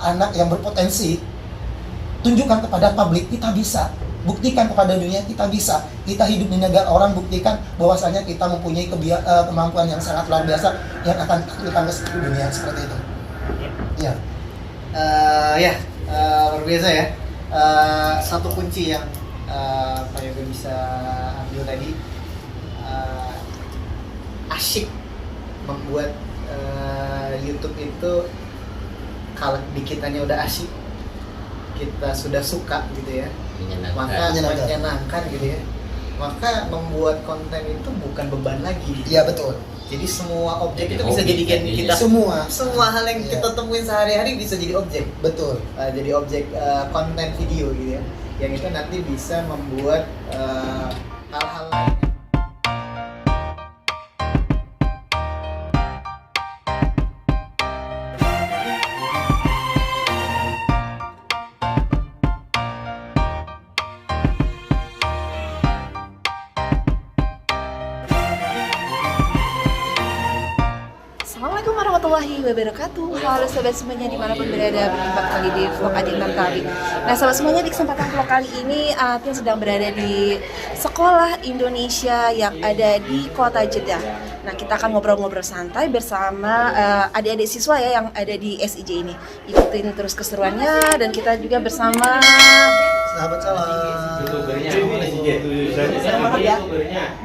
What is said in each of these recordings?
anak yang berpotensi, tunjukkan kepada publik kita bisa, buktikan kepada dunia kita bisa, kita hidup di negara orang, buktikan bahwasanya kita mempunyai kemampuan yang sangat luar biasa yang akan kita ke seluruh dunia seperti itu. Ya. Luar biasa ya. Satu kunci yang Pak Yoga bisa ambil tadi, asyik membuat YouTube itu. Kalau di kitanya udah asyik, kita sudah suka gitu ya, maka menyenangkan gitu ya, maka membuat konten itu bukan beban lagi. Iya betul. Jadi semua objek itu bisa jadikan kita, semua hal yang kita temuin sehari-hari bisa jadi objek. Betul. Jadi objek konten video gitu ya, yang itu nanti bisa membuat hal-hal lain. Assalamualaikum warahmatullahi wabarakatuh. Halo sobat semuanya dimanapun berada, berjumpa kembali di vlog Adin kali. Nah sobat semuanya, di kesempatan vlog kali ini Atin sedang berada di sekolah Indonesia yang ada di kota Jeddah. Nah kita akan ngobrol-ngobrol santai bersama adik-adik siswa ya yang ada di SIJ ini. Ikutin terus keseruannya, dan kita juga bersama Sahabat salam.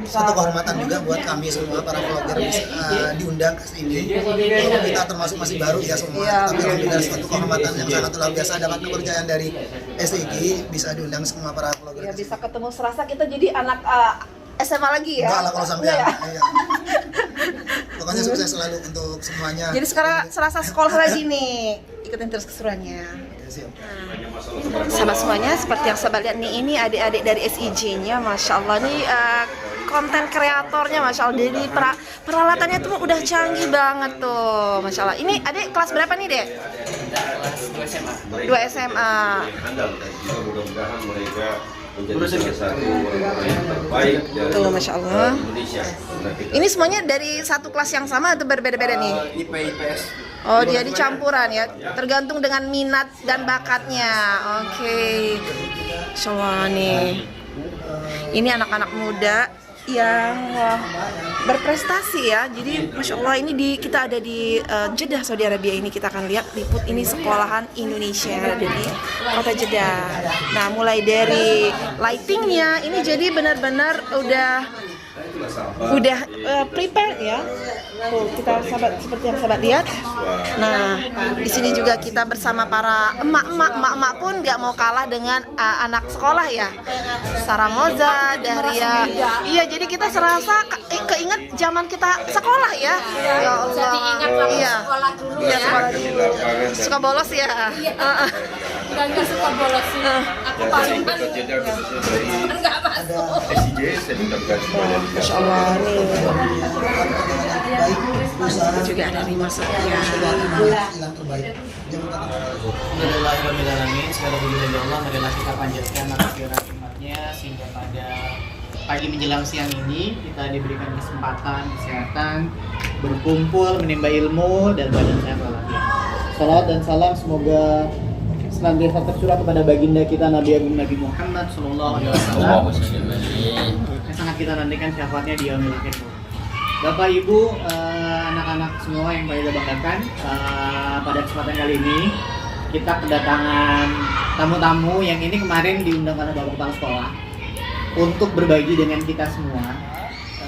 Satu kehormatan juga buat kami semua para vlogger diundang ke sini. Kita termasuk masih baru ya semua, tapi alhamdulillah suatu kehormatan yang sangat luar biasa dapat kepercayaan dari SIG bisa diundang semua para vlogger. ya, bisa ketemu serasa kita jadi anak SMA lagi ya. Enggak lah kalau sampai ya. iya. Pokoknya sukses selalu untuk semuanya. Jadi sekarang serasa sekolah lagi nih, ikutin terus keseruannya. Sahabat semuanya, seperti yang sahabat lihat nih, ini adik-adik dari SIJ-nya, masya Allah nih, konten kreatornya, masya Allah. Jadi peralatannya tuh udah canggih banget tuh, masya Allah. Ini adik kelas berapa nih, Dek? Kelas 2 SMA. 2 SMA. Mudah-mudahan mereka menjadi salah satu orang yang terbaik dari Tuh, masya Allah. Indonesia. Ini semuanya dari satu kelas yang sama atau berbeda-beda nih? IPS. Oh, dia dicampuran ya, tergantung dengan minat dan bakatnya. Oke. Masya Allah nih. Ini anak-anak muda yang berprestasi ya. Jadi Masya Allah, ini kita ada di Jeddah, Saudi Arabia. Ini kita akan lihat liput ini sekolahan Indonesia yang ada di kota Jeddah. Nah, mulai dari lightingnya ini jadi benar-benar udah prepare ya. Tuh, kita seperti yang sahabat lihat. Nah, di sini juga kita bersama para emak-emak pun nggak mau kalah dengan anak sekolah ya. Saramoza, Dahria. Iya, jadi kita serasa keinget zaman kita sekolah ya. Ya Allah. Iya. Sekolah dulu Iya, ya. sekolah dulu. Suka bolos ya. Enggak suka bolos sih. Aku paling enggak masuk. SIJ saya ucapkan kepada Masya Allah nih. Baik, usaha Juga ada Rima Satya. yang terbaik. Alhamdulillahirrahmanirrahim. Segala puji bagi Allah, marilah kita panjatkan atas nikmatnya sehingga pada pagi menjelang siang ini kita diberikan kesempatan, kesehatan, berkumpul, menimba ilmu dan badan sehat walafiat. Salawat dan salam semoga senantiasa tercurah kepada baginda kita Nabi Agung Nabi Muhammad Sallallahu Alaihi Wasallam yang sangat kita nantikan syafaatnya di yaumil akhir. Bapak Ibu, anak-anak semua yang Pak Yoga banggakan, pada kesempatan kali ini kita kedatangan tamu-tamu yang ini kemarin diundang oleh Bapak Kepala Sekolah untuk berbagi dengan kita semua.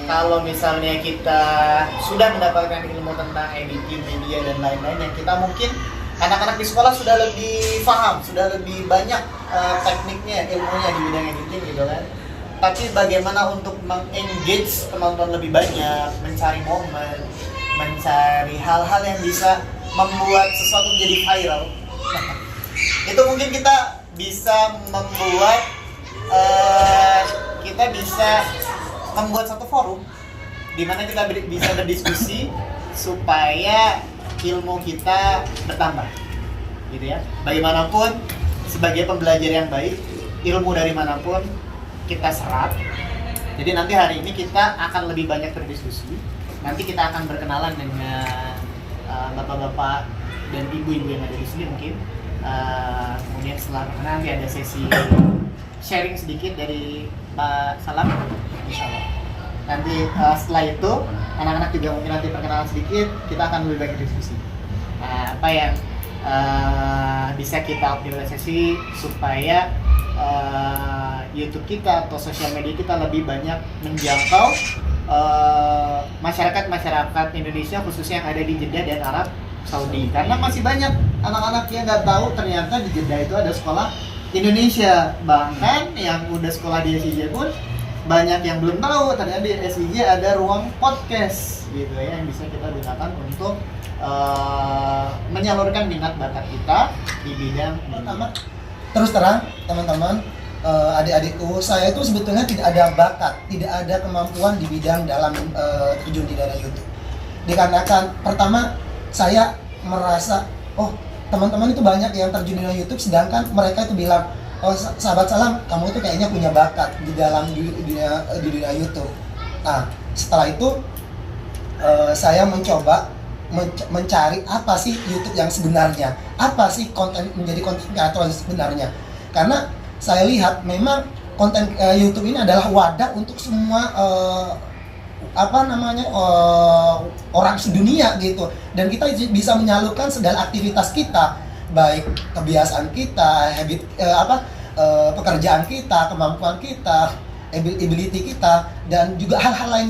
Kalau misalnya kita sudah mendapatkan ilmu tentang editing, media dan lain-lainnya, kita mungkin anak-anak di sekolah sudah lebih paham, sudah lebih banyak tekniknya, ilmunya di bidang editing gitu kan. Tapi bagaimana untuk mengengage penonton lebih banyak, mencari momen, mencari hal-hal yang bisa membuat sesuatu menjadi viral. Itu mungkin kita bisa membuat satu forum di mana kita bisa berdiskusi supaya ilmu kita bertambah, gitu ya. Bagaimanapun sebagai pembelajar yang baik, ilmu dari manapun kita serap. Jadi nanti hari ini kita akan lebih banyak berdiskusi. Nanti kita akan berkenalan dengan bapak-bapak dan ibu-ibu yang ada di sini mungkin. Kemudian setelah perkenalan nanti ada sesi sharing sedikit dari Pak Salam, insya Allah. Nanti setelah itu anak-anak juga mungkin nanti perkenalan sedikit, kita akan lebih banyak diskusi. Apa yang bisa kita optimalisasi supaya YouTube kita atau sosial media kita lebih banyak menjangkau masyarakat Indonesia khususnya yang ada di Jeddah dan Arab Saudi, karena masih banyak anak-anak yang nggak tahu ternyata di Jeddah itu ada sekolah Indonesia, bahkan yang udah sekolah di SIJ pun banyak yang belum tahu ternyata di SIJ ada ruang podcast gitu ya yang bisa kita gunakan untuk menyalurkan minat bakat kita di bidang Pertama, terus terang teman-teman, adik-adikku, saya itu sebetulnya tidak ada bakat, tidak ada kemampuan di bidang dalam terjun di dalam YouTube. Dikarenakan pertama saya merasa, oh teman-teman itu banyak yang terjun di dalam YouTube, sedangkan mereka itu bilang, oh sahabat Salam, kamu itu kayaknya punya bakat di dalam dunia YouTube. Nah setelah itu saya mencoba mencari apa sih YouTube yang sebenarnya, apa sih menjadi konten kreator yang sebenarnya. Karena saya lihat memang konten YouTube ini adalah wadah untuk semua orang sedunia gitu, dan kita bisa menyalurkan segala aktivitas kita, baik kebiasaan kita, habit pekerjaan kita, kemampuan kita, ability kita, dan juga hal-hal lain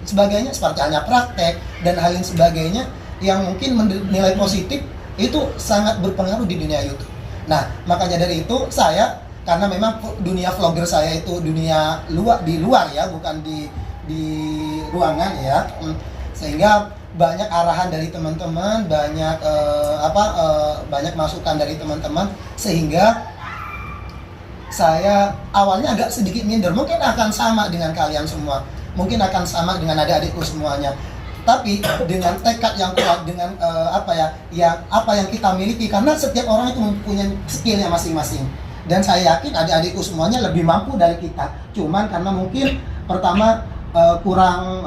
sebagainya seperti hanya praktek dan hal lain sebagainya yang mungkin menilai positif itu sangat berpengaruh di dunia YouTube. Nah makanya dari itu saya, karena memang dunia vlogger saya itu dunia di luar ya, bukan di ruangan ya, sehingga banyak arahan dari teman-teman, banyak masukan dari teman-teman, sehingga saya awalnya agak sedikit minder, mungkin akan sama dengan kalian semua, mungkin akan sama dengan adik-adikku semuanya, tapi dengan tekad yang kuat, dengan apa yang kita miliki, karena setiap orang itu mempunyai skillnya masing-masing, dan saya yakin adik-adikku semuanya lebih mampu dari kita, cuman karena mungkin pertama kurang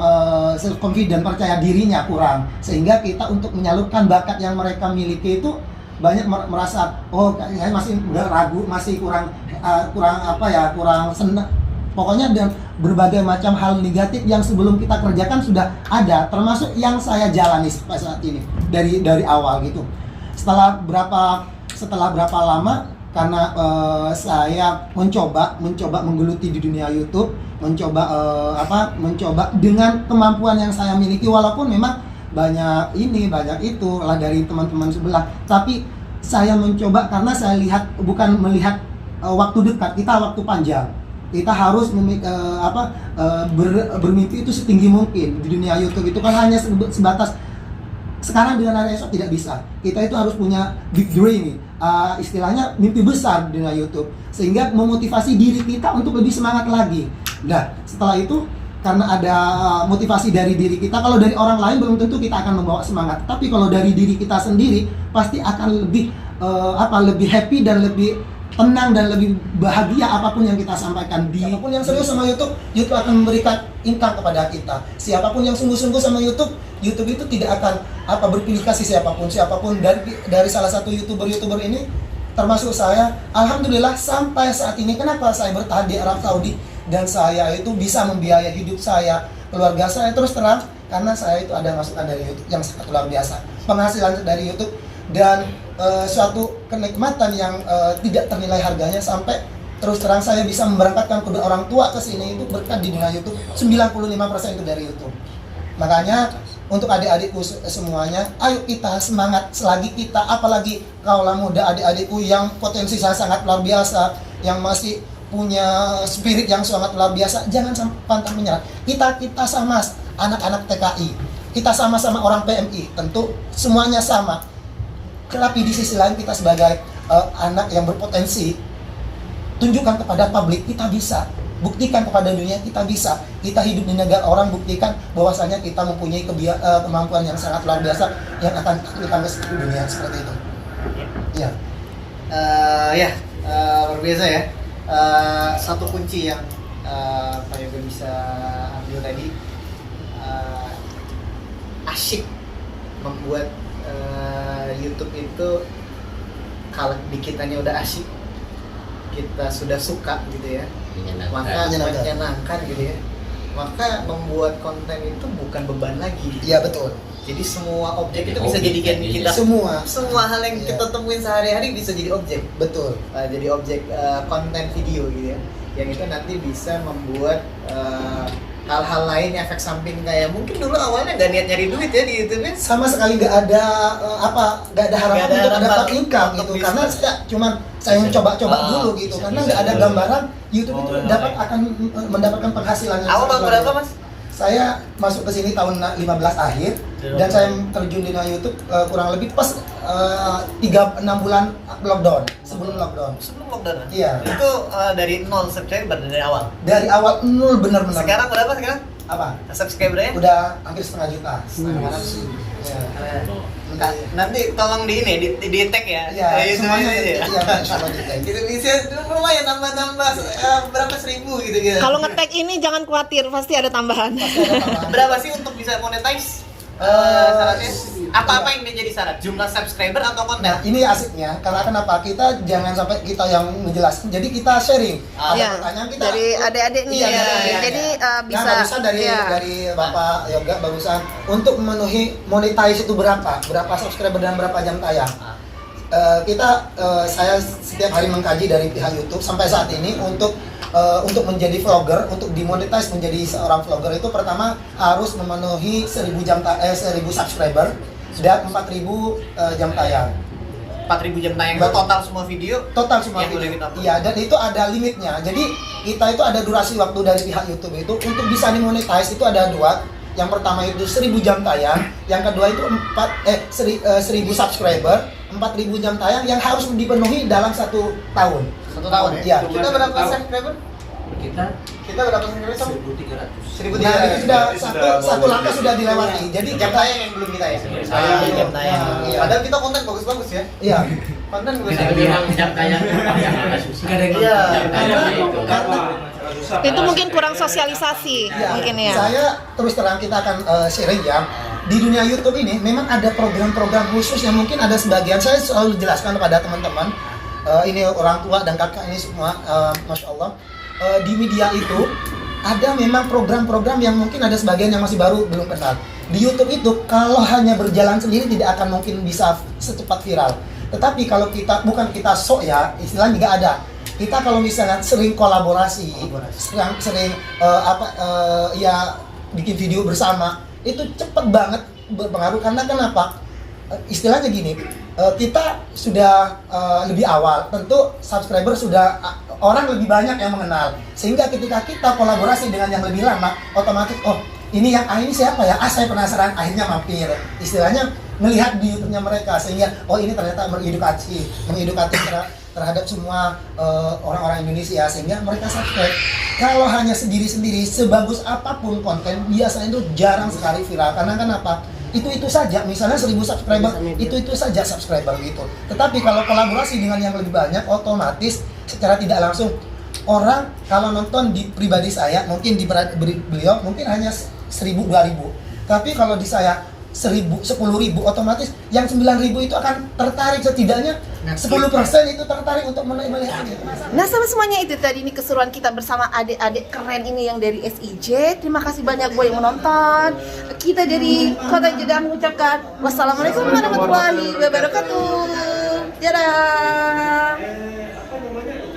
self confident, percaya dirinya kurang, sehingga kita untuk menyalurkan bakat yang mereka miliki itu banyak merasa, oh saya masih ragu, masih kurang senang. Pokoknya dan berbagai macam hal negatif yang sebelum kita kerjakan sudah ada, termasuk yang saya jalani sampai saat ini dari awal gitu. Setelah berapa lama, karena saya mencoba menggeluti di dunia YouTube, mencoba dengan kemampuan yang saya miliki, walaupun memang banyak itu lah dari teman-teman sebelah, tapi saya mencoba karena saya lihat, bukan melihat waktu dekat, kita waktu panjang, kita harus bermimpi itu setinggi mungkin di dunia YouTube. Itu kan hanya sebatas sekarang dengan hari esok tidak bisa, kita itu harus punya big dream, istilahnya mimpi besar di dunia YouTube, sehingga memotivasi diri kita untuk lebih semangat lagi. Nah setelah itu, karena ada motivasi dari diri kita, kalau dari orang lain belum tentu kita akan membawa semangat, tapi kalau dari diri kita sendiri pasti akan lebih lebih happy dan lebih tenang dan lebih bahagia apapun yang kita sampaikan. Siapapun yang serius sama YouTube akan memberikan income kepada kita. Siapapun yang sungguh-sungguh sama YouTube itu tidak akan berpilih kasih siapapun dari salah satu YouTuber ini termasuk saya. Alhamdulillah sampai saat ini, kenapa saya bertahan di Arab Saudi dan saya itu bisa membiayai hidup saya, keluarga saya, terus terang karena saya itu ada masukan dari YouTube yang sangat luar biasa, penghasilan dari YouTube, dan suatu kenikmatan yang tidak ternilai harganya, sampai terus terang saya bisa memberangkatkan kedua orang tua ke sini itu berkat di dunia YouTube. 95% itu dari YouTube. Makanya untuk adik-adikku semuanya, ayo kita semangat selagi kita, apalagi kaulah muda adik-adikku yang potensi sangat luar biasa, yang masih punya spirit yang sangat luar biasa, jangan sampai pantang menyerah. Kita sama anak-anak TKI, kita sama-sama orang PMI, tentu semuanya sama. Tetapi di sisi lain kita sebagai anak yang berpotensi, tunjukkan kepada publik kita bisa, buktikan kepada dunia kita bisa. Kita hidup di negara orang, buktikan bahwasanya kita mempunyai kemampuan yang sangat luar biasa yang akan kita ke seluruh dunia, seperti itu. Ya. Luar biasa ya. Satu kunci yang Pak Yoga bisa ambil tadi, asyik membuat YouTube itu kalau di kitanya udah asyik, kita sudah suka gitu ya, maka Menyenangkan. menyenangkan gitu ya, maka membuat konten itu bukan beban lagi. Iya betul. Jadi semua objek Jadi itu bisa hobi jadikan jadinya. kita, Semua hal yang Iya. kita temuin sehari-hari bisa jadi objek. betul. Jadi objek konten video gitu ya, yang itu nanti bisa membuat hal-hal lain, efek samping kayak mungkin dulu awalnya nggak niat nyari duit ya di YouTube ya. Sama sekali nggak ada nggak ada harapan Nggak ada untuk harapan dapat income untuk gitu, bisnis. karena saya mencoba-coba dulu gitu, bisa- karena bisa nggak ada dulu. gambaran YouTube itu akan mendapatkan penghasilan yang Awal sangat tahun luar berapa biasa. mas? Saya masuk ke sini tahun 15 akhir dan saya terjun di dunia YouTube kurang lebih pas 3-6 bulan lockdown, sebelum lockdown. Sebelum lockdown. Iya. Itu dari 0 subscriber dari awal. Dari awal nol benar-benar. Sekarang berapa sekarang? Apa? Subscribernya? Udah hampir setengah juta. Ya. Nanti tolong di ini di tag ya. Iya, semuanya ya. iya, semua di tag. Gitu bisa lumayan nambah-nambah berapa seribu gitu gitu. Kalau nge-tag ini jangan khawatir, pasti ada tambahan. Berapa sih untuk bisa monetize? Syaratnya apa yang menjadi syarat? Jumlah subscriber atau konten? Nah, ini asiknya karena kenapa kita jangan sampai kita yang menjelaskan. Jadi kita sharing. Ada Iya, pertanyaan kita dari adik-adik nih. Iya, ya. iya. Jadi bisa. Nah, barusan dari iya. Bapak Yoga barusan untuk memenuhi monetize itu berapa subscriber dan berapa jam tayang. Saya setiap hari mengkaji dari pihak YouTube sampai saat ini untuk menjadi vlogger, untuk dimonetize menjadi seorang vlogger itu pertama harus memenuhi 1000 subscriber dan 4000 jam tayang. 4.000 jam tayang itu total semua video. Total semua Yang udah kita upload. iya, dan itu ada limitnya. Jadi kita itu ada durasi waktu dari pihak YouTube itu untuk bisa dimonetize itu ada 2. Yang pertama itu 1000 jam tayang, yang kedua itu 1000 subscriber, 4000 jam tayang yang harus dipenuhi dalam 1 tahun. 1 tahun ya? Iya. Kita berapa subscriber? Kita berapa subscriber? 1.300. Nah, itu sudah satu langkah sudah dilewati. Jadi Jam tayang yang belum kita ya? Jam tayang. Iya. Padahal kita konten bagus-bagus ya. Iya. Konten bagus. jam tayang yang agak susah. Iya. Karena Itu mungkin kurang sosialisasi, ya, mungkin ya. saya terus terang kita akan sharing ya. Di dunia YouTube ini memang ada program-program khusus yang mungkin ada sebagian saya selalu jelaskan kepada teman-teman. Ini orang tua dan kakak ini semua, masya Allah. Di media itu ada memang program-program yang mungkin ada sebagian yang masih baru belum kenal. Di YouTube itu kalau hanya berjalan sendiri tidak akan mungkin bisa secepat viral. Tetapi kalau kita bukan kita sok ya, istilah juga ada. Kita kalau misalnya sering kolaborasi, sering ya bikin video bersama, itu cepet banget berpengaruh. Karena kenapa? Istilahnya gini, kita sudah lebih awal, tentu subscriber sudah orang lebih banyak yang mengenal, sehingga ketika kita kolaborasi dengan yang lebih lama, otomatis oh ini yang ini siapa ya? Saya penasaran, akhirnya mampir. Istilahnya melihat di YouTube-nya mereka, sehingga oh ini ternyata mengedukasi terhadap semua orang-orang Indonesia, sehingga mereka subscribe. Kalau hanya sendiri-sendiri, sebagus apapun konten, biasanya itu jarang sekali viral. Karena kenapa? Itu saja, misalnya 1000 subscriber, itu saja subscriber gitu. Tetapi kalau kolaborasi dengan yang lebih banyak, otomatis secara tidak langsung orang kalau nonton di pribadi saya, mungkin di beliau mungkin hanya 1000-2000. Tapi kalau di saya 1000-10.000, otomatis yang 9.000 itu akan tertarik, setidaknya 10% itu tertarik untuk melihatnya. Nah, sama semuanya itu tadi ini keseruan kita bersama adik-adik keren ini yang dari SIJ. Terima kasih banyak buat yang menonton. Kita dari Kota Jeddah mengucapkan wassalamualaikum warahmatullahi wabarakatuh. Dadah.